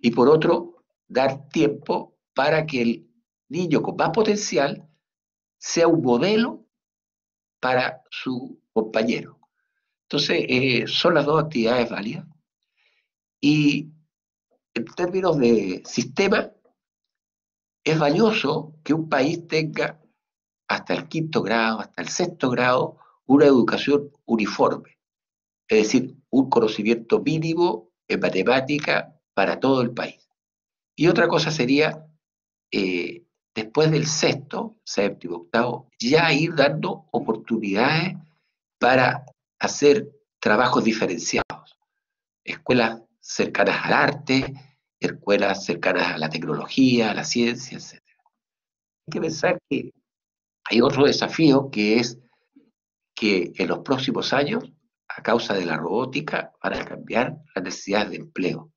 y por otro, dar tiempo para que el niño con más potencial sea un modelo para su compañero. Entonces, son las dos actividades válidas. Y en términos de sistema, es valioso que un país tenga hasta el quinto grado, hasta el sexto grado, una educación uniforme, es decir, un conocimiento mínimo en matemática para todo el país. Y otra cosa sería, eh, después del sexto, séptimo, octavo, ya ir dando oportunidades para hacer trabajos diferenciados, escuelas cercanas al arte, escuelas cercanas a la tecnología, a la ciencia, etc. Hay que pensar que hay otro desafío que es que en los próximos años, a causa de la robótica, van a cambiar las necesidades de empleo.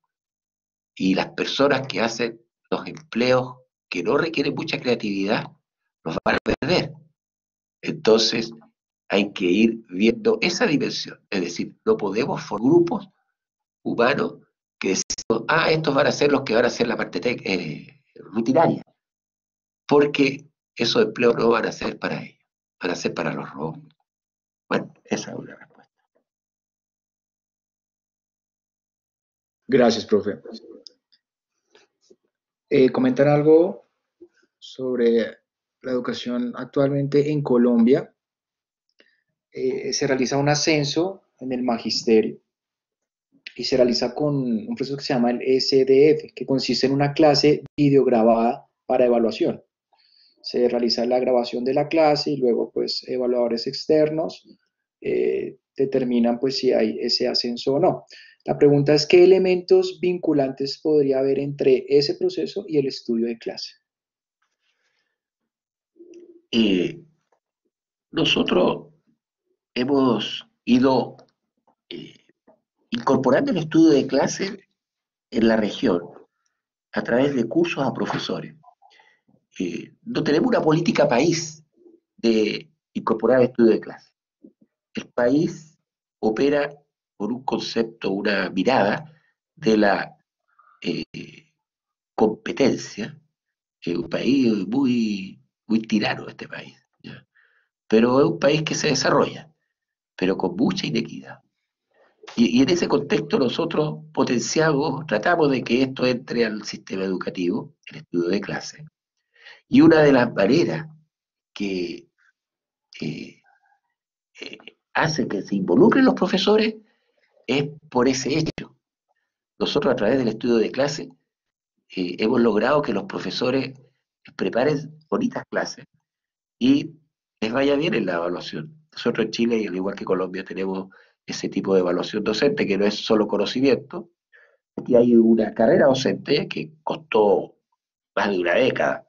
Y las personas que hacen los empleos que no requieren mucha creatividad, los van a perder. Entonces, hay que ir viendo esa dimensión. Es decir, no podemos formar grupos humanos que decimos, estos van a ser los que van a hacer la parte rutinaria, porque esos empleos no van a ser para ellos, van a ser para los robots. Bueno, esa es una respuesta. Gracias, profe. ¿Comentar algo sobre la educación actualmente en Colombia? Se realiza un ascenso en el magisterio y se realiza con un proceso que se llama el SDF, que consiste en una clase videograbada para evaluación. Se realiza la grabación de la clase y luego pues evaluadores externos determinan pues si hay ese ascenso o no. La pregunta es qué elementos vinculantes podría haber entre ese proceso y el estudio de clase. Nosotros hemos ido eh, incorporando el estudio de clase en la región a través de cursos a profesores. No tenemos una política país de incorporar el estudio de clase. El país opera por un concepto, una mirada de la eh, competencia. Es un país muy tirano este país, ¿ya? Pero es un país que se desarrolla, pero con mucha inequidad. Y en ese contexto nosotros potenciamos, tratamos de que esto entre al sistema educativo, el estudio de clase. Y una de las maneras que eh, eh, hace que se involucren los profesores es por ese hecho. Nosotros a través del estudio de clase hemos logrado que los profesores preparen bonitas clases y les vaya bien en la evaluación. Nosotros en Chile, al igual que Colombia, tenemos ese tipo de evaluación docente que no es solo conocimiento. Aquí hay una carrera docente que costó más de una década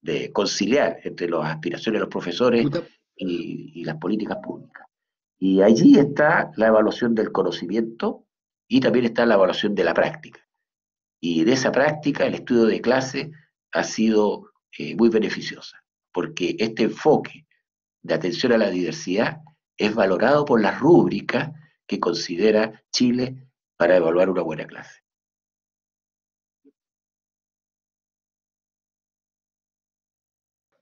de conciliar entre las aspiraciones de los profesores Puta- y las políticas públicas. Y allí está la evaluación del conocimiento y también está la evaluación de la práctica. Y de esa práctica, el estudio de clase ha sido muy beneficiosa, porque este enfoque de atención a la diversidad es valorado por las rúbricas que considera Chile para evaluar una buena clase.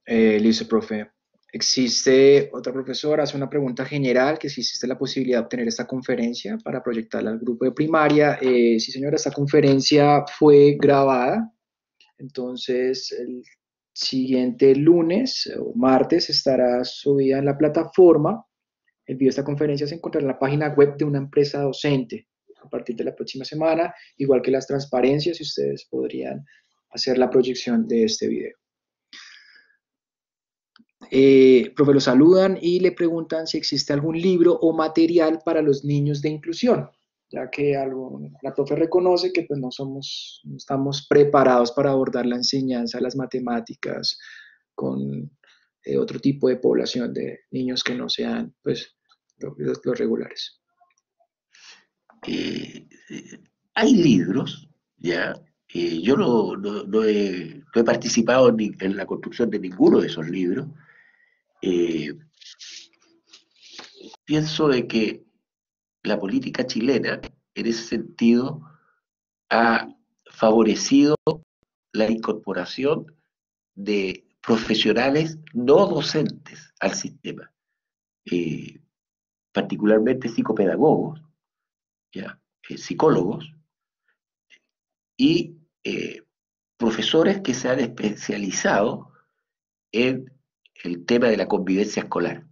Listo, profe. Existe otra profesora, hace una pregunta general, que si existe la posibilidad de obtener esta conferencia para proyectarla al grupo de primaria. Sí, señora, esta conferencia fue grabada, entonces el siguiente lunes o martes estará subida en la plataforma. El video de esta conferencia se encontrará en la página web de una empresa docente a partir de la próxima semana, igual que las transparencias, y ustedes podrían hacer la proyección de este video. Profe, lo saludan y le preguntan si existe algún libro o material para los niños de inclusión, ya que la profe reconoce que pues, no estamos preparados para abordar la enseñanza de las matemáticas con otro tipo de población de niños que no sean pues, los regulares. Eh, Hay libros, ¿ya? Yo no he participado en la construcción de ninguno de esos libros. Eh, Pienso de que la política chilena, en ese sentido, ha favorecido la incorporación de profesionales no docentes al sistema, eh, particularmente psicopedagogos, ¿ya? Psicólogos y profesores que se han especializado en el tema de la convivencia escolar,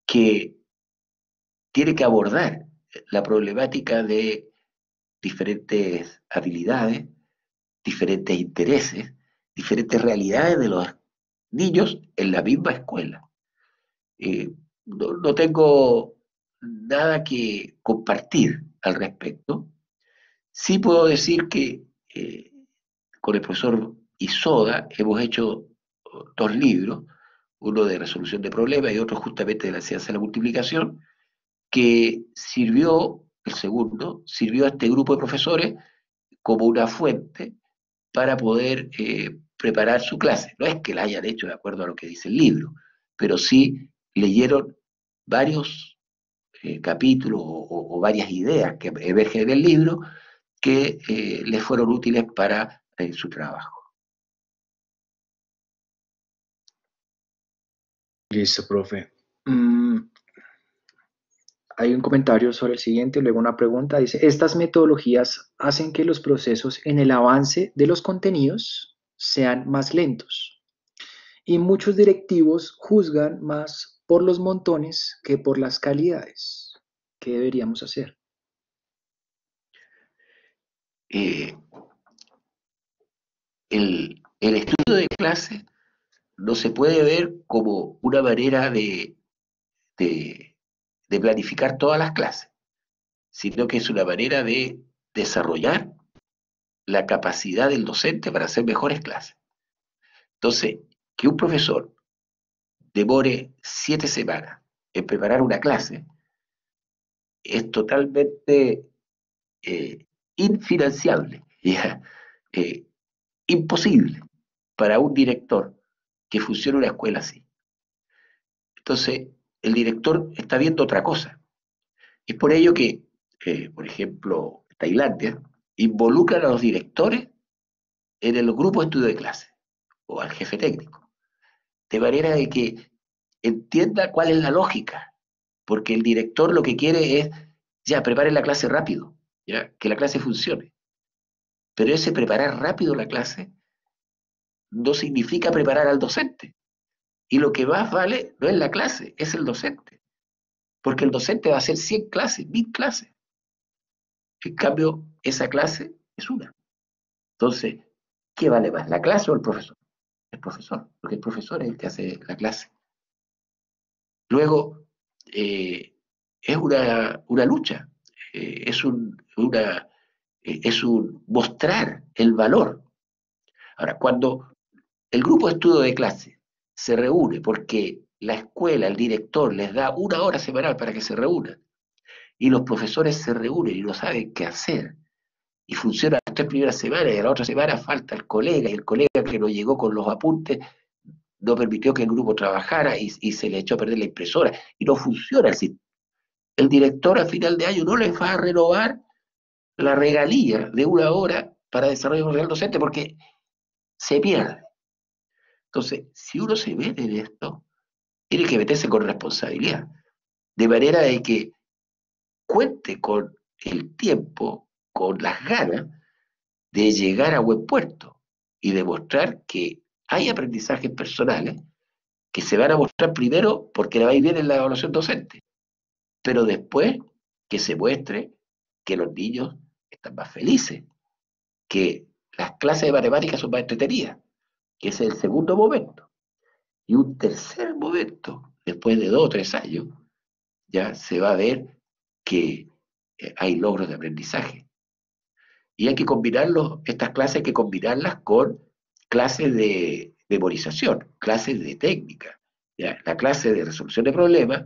que tiene que abordar la problemática de diferentes habilidades, diferentes intereses, diferentes realidades de los niños en la misma escuela. Eh, no tengo nada que compartir al respecto. Sí puedo decir que con el profesor Isoda hemos hecho dos libros, uno de resolución de problemas y otro justamente de la ciencia de la multiplicación, que sirvió, el segundo, sirvió a este grupo de profesores como una fuente para poder preparar su clase. No es que la hayan hecho de acuerdo a lo que dice el libro, pero sí leyeron varios capítulos o varias ideas que emergen del libro que les fueron útiles para su trabajo. Listo, profe. Hay un comentario sobre el siguiente, luego una pregunta. Dice, ¿estas metodologías hacen que los procesos en el avance de los contenidos sean más lentos? Y muchos directivos juzgan más por los montones que por las calidades. ¿Qué deberíamos hacer? Eh, el estudio de clase no se puede ver como una manera de, de planificar todas las clases, sino que es una manera de desarrollar la capacidad del docente para hacer mejores clases. Entonces, que un profesor demore 7 semanas en preparar una clase es totalmente infinanciable, ¿ya? Eh, imposible para un director que funcione una escuela así. Entonces, el director está viendo otra cosa. Es por ello que, por ejemplo, Tailandia involucran a los directores en el grupo de estudio de clase o al jefe técnico, de manera de que entienda cuál es la lógica, porque el director lo que quiere es, ya, prepare la clase rápido, ya, que la clase funcione. Pero ese preparar rápido la clase no significa preparar al docente. Y lo que más vale no es la clase, es el docente. Porque el docente va a hacer 100 clases, 1000 clases. En cambio, esa clase es una. Entonces, ¿qué vale más, la clase o el profesor? El profesor, porque el profesor es el que hace la clase. Luego, es una lucha, es un mostrar el valor. Ahora, cuando el grupo de estudio de clase se reúne porque la escuela, el director les da una hora semanal para que se reúnan y los profesores se reúnen y no saben qué hacer y funciona las 3 primeras semanas y a la otra semana falta el colega y el colega que no llegó con los apuntes no permitió que el grupo trabajara y se le echó a perder la impresora y no funciona el sistema. El director a final de año no les va a renovar la regalía de una hora para desarrollo profesional docente porque se pierde. Entonces, si uno se mete en esto, tiene que meterse con responsabilidad, de manera de que cuente con el tiempo, con las ganas de llegar a buen puerto y demostrar que hay aprendizajes personales que se van a mostrar primero porque le va a ir bien en la evaluación docente, pero después que se muestre que los niños están más felices, que las clases de matemáticas son más entretenidas, que ese es el segundo momento. Y un tercer momento, después de 2 o 3 años, ya se va a ver que hay logros de aprendizaje. Y hay que combinarlos, estas clases hay que combinarlas con clases de memorización, clases de técnica. ¿Ya? La clase de resolución de problemas,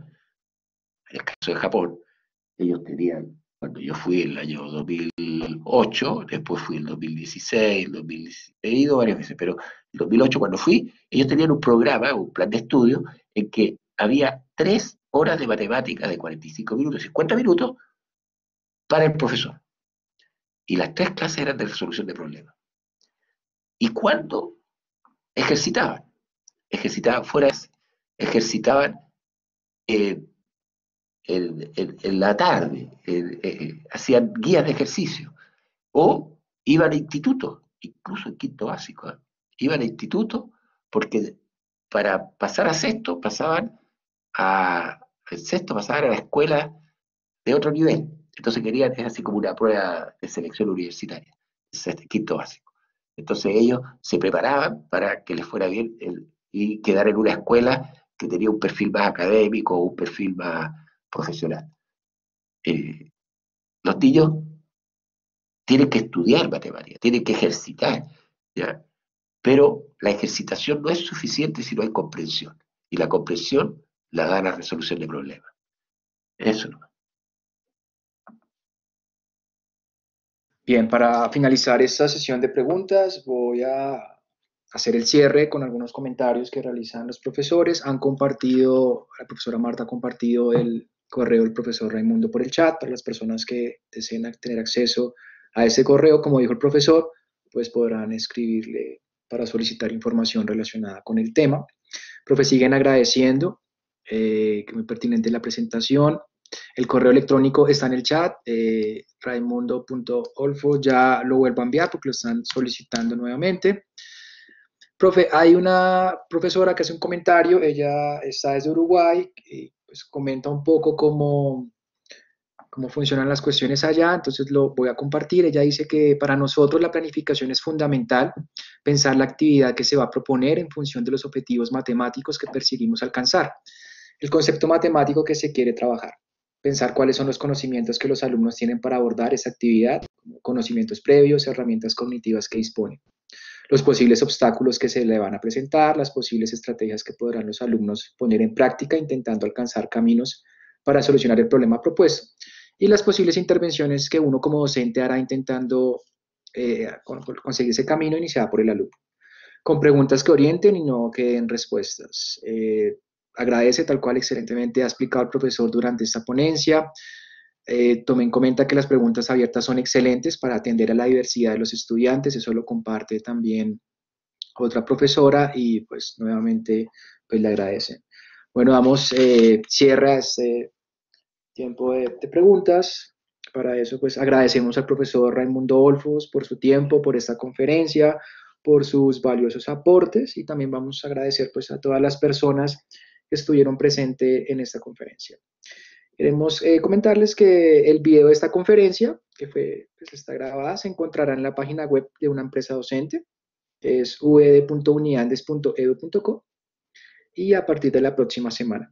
en el caso de Japón, ellos tenían, cuando yo fui el año 2008, después fui el 2016, el 2016, he ido varias veces, pero el 2008 cuando fui, ellos tenían un programa, un plan de estudio, en que había 3 horas de matemática de 45 minutos, 50 minutos para el profesor. Y las 3 clases eran de resolución de problemas. ¿Y cuándo ejercitaban? Ejercitaban fuera, ejercitaban eh, en la tarde, hacían guías de ejercicio o iban a institutos, incluso en quinto básico, ¿eh? Iban a institutos porque para pasar a sexto pasaban el sexto pasaban a la escuela de otro nivel. Entonces querían, es así como una prueba de selección universitaria, quinto básico. Entonces ellos se preparaban para que les fuera bien y quedar en una escuela que tenía un perfil más académico o un perfil más profesional. Eh, los niños tienen que estudiar matemáticas, tienen que ejercitar, ¿ya? Pero la ejercitación no es suficiente si no hay comprensión. Y la comprensión la da la resolución de problemas. Eso no. Bien, para finalizar esta sesión de preguntas, voy a hacer el cierre con algunos comentarios que realizan los profesores. Han compartido, la profesora Marta ha compartido el correo del profesor Raimundo por el chat. Para las personas que deseen tener acceso a ese correo, como dijo el profesor, pues podrán escribirle para solicitar información relacionada con el tema. Profe, siguen agradeciendo, que muy pertinente la presentación. El correo electrónico está en el chat, raimundo.olfo, ya lo vuelvo a enviar porque lo están solicitando nuevamente. Profe, hay una profesora que hace un comentario, ella está desde Uruguay y pues comenta un poco cómo funcionan las cuestiones allá, entonces lo voy a compartir. Ella dice que para nosotros la planificación es fundamental, pensar la actividad que se va a proponer en función de los objetivos matemáticos que perseguimos alcanzar, el concepto matemático que se quiere trabajar, pensar cuáles son los conocimientos que los alumnos tienen para abordar esa actividad, conocimientos previos, herramientas cognitivas que disponen, los posibles obstáculos que se le van a presentar, las posibles estrategias que podrán los alumnos poner en práctica intentando alcanzar caminos para solucionar el problema propuesto y las posibles intervenciones que uno como docente hará intentando conseguir ese camino iniciado por el alumno, con preguntas que orienten y no que den respuestas. agradece, tal cual excelentemente ha explicado el profesor durante esta ponencia. Tome en cuenta que las preguntas abiertas son excelentes para atender a la diversidad de los estudiantes, eso lo comparte también otra profesora y pues nuevamente pues le agradece. Bueno, damos cierre a este tiempo de preguntas. Para eso pues agradecemos al profesor Raimundo Olfos por su tiempo, por esta conferencia, por sus valiosos aportes y también vamos a agradecer pues a todas las personas que estuvieron presentes en esta conferencia. Queremos comentarles que el video de esta conferencia, que pues, está grabada, se encontrará en la página web de una empresa docente, que es ud.uniandes.edu.co, y a partir de la próxima semana.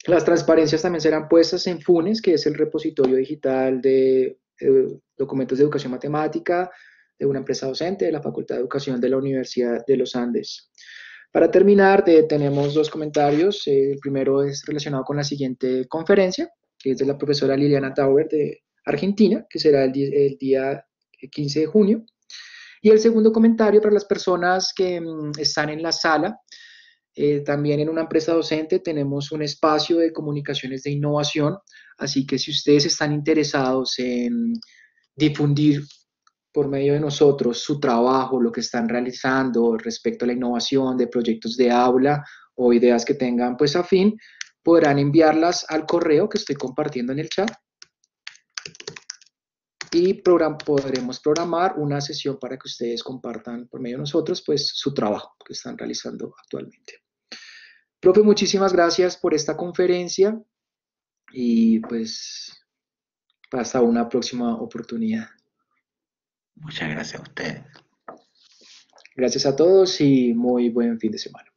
Las transparencias también serán puestas en FUNES, que es el repositorio digital de documentos de educación matemática de una empresa docente de la Facultad de Educación de la Universidad de los Andes. Para terminar, tenemos dos comentarios. El primero es relacionado con la siguiente conferencia, que es de la profesora Liliana Tauber de Argentina, que será el día 15 de junio. Y el segundo comentario para las personas que están en la sala. También en una empresa docente tenemos un espacio de comunicaciones de innovación, así que si ustedes están interesados en difundir por medio de nosotros su trabajo, lo que están realizando respecto a la innovación de proyectos de aula o ideas que tengan pues afín, podrán enviarlas al correo que estoy compartiendo en el chat y podremos programar una sesión para que ustedes compartan por medio de nosotros pues su trabajo que están realizando actualmente. Profe, muchísimas gracias por esta conferencia y pues hasta una próxima oportunidad. Muchas gracias a ustedes. Gracias a todos y muy buen fin de semana.